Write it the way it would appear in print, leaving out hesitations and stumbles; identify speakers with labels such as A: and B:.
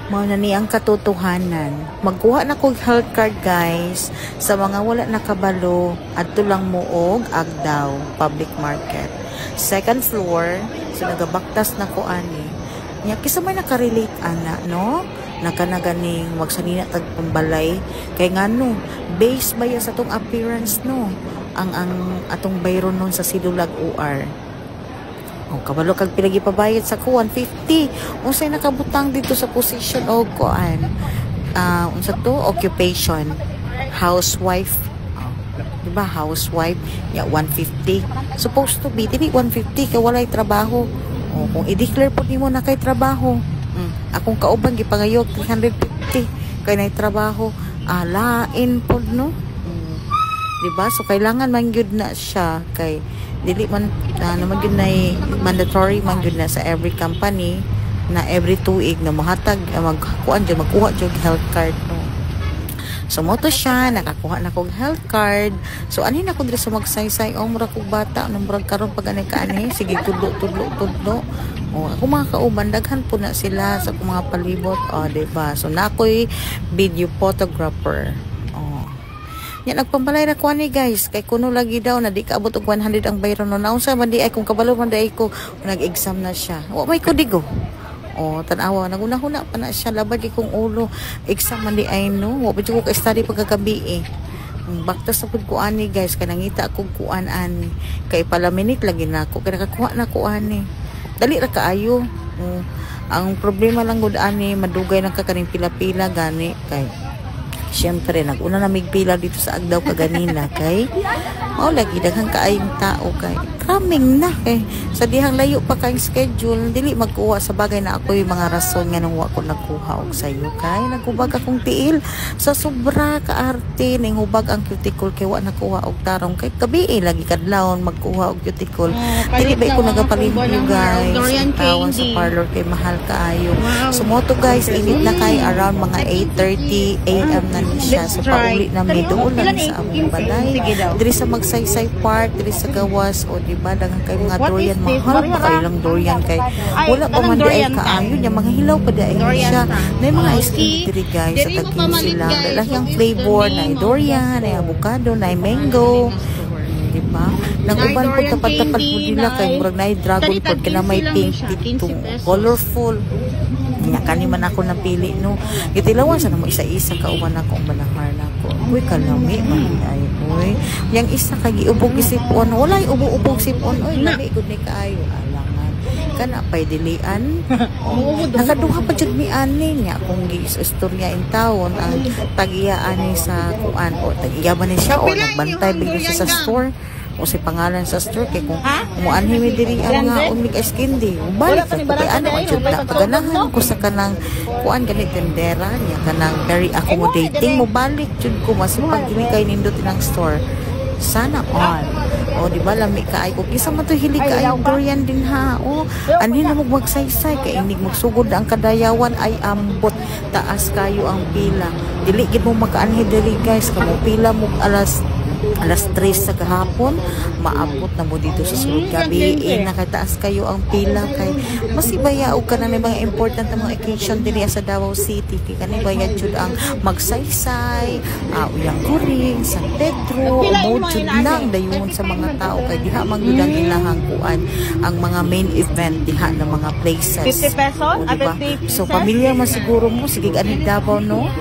A: Mao na ni ang katotohanan. Magkuha na kog health card guys sa mga wala nakabalo adto lang muog Agdao Public Market. Second floor, so nagabaktas na ko ani. Nya kisa may nakarelate ana no? Nakanaganing magsanina tag pambalay kay ngano base ba sa atong appearance no? Ang atong bayron nun sa Sidulag UR. O kabalo kag pilagi pabayad sa ko 150. Unsay nakabutang dito sa position og kuan. Unsa to occupation housewife. Diba housewife ya 150. Supposed to be dili 150 kay walay trabaho. O kung i-declare po nimo na kay trabaho. Akong kauban gipangayog 350 kay nay trabaho. Lain pod no. Diba? So kailangan man gyud na siya kay dili man naman yun na mandatory man yun na sa every company na every tuig na mahatag magkuhaan dyan, magkuha dyan health card no. So mo to siya nakakuha na kong health card. So anin ako dito sa magsaysay mura kong bata mura karon pag anay kaani sige tudlo ako mga kauban daghan po na sila sa mga palibot diba. So na ako'y video photographer. Yan nagpambalay na ko ni guys kay kuno lagi daw na di kaabot og 100 ang bayron no naunsa man di ay kung kabalo man di ko nag-exam na siya wa may kodigo tan-awa naguna-huna pa na siya labad kong ulo exam man di ay no wa pa ko ka study pagkagabi baktas sa pud ko ani guys kay nangita ko kuan ani kay pala minute lagi na ako kay nakakuha na ko ani dali ra kaayo ang problema lang gud ani madugay nang kakaning pila-pila gani kay siyempre, nag-una na migpila dito sa Agdao kaganina kay lagi daghang kaayong tao kay coming na kay sa dihang layo pa kayong schedule dili magkuha sa bagay na ako yung mga rason nga nang wa ko nagkuha og sayo kay nagubag akong tiil sa sobra kaarte ning hubag ang cuticle kay wa nakuha og tarong kay gabi lagi kadlawon magkuha og cuticle dili ba ko nagapalimpyo guys tawon sa parlor kay mahal kaayo sumoto guys init na kay around mga 8:30 AM na siya so pauli na mi doon na sa among balay diri sa magsaysay part diri sa gawas diba daghang kay mga durian mahal pa kay lang durian kay wala pa man di ay kaayo nya mga hilaw pa di ay siya na mga skin diri guys sa tagin sila lahang flavor na durian na avocado na mango diba naguban po tapat-tapat po nila kay murag na dragon fruit kay na may pink dito colorful nya kani man ako napili no gitilawan sa namo isa-isa kauban ako ang balahar nako uy kalami man ay uy yang isa kay giubog sipon walay ubog sipon uy lami gud ni kaayo alangan kana pay dilian nakaduha pa jud mi ani nya kung giistorya in taon ang tagiya ani sa kuan o tagiya ba ni siya o nagbantay bigla siya sa store o si pangalan sa store kay kung umuanhi mi diri ang nga umig iskindi balik sa pati ano ang jud na paganahan ko sa kanang kuan ganit tendera niya kanang very accommodating mo balik jud ko masipag gimi kay nindot ng store sana all di ba lami kaay ko kisa man to hilig kaay durian din ha anhin na magsaysay kay inig magsugod ang kadayawan ay ambot taas kayo ang pila dili gid mo makaanhi diri guys kamo pila mo alas 3 sa kahapon maabot na mo dito sa sulod gabi nakataas kayo ang pila kay masibayaog ka na ng mga important na mga occasion dili sa Davao City kay kani bayad jud ang magsaysay uyang guring San Pedro umod lang dayon sa mga tao kay diha man gud ang ilahang kuan ang mga main event diha na mga places
B: 50 pesos
A: diba? So pamilya man siguro mo sige ani Davao no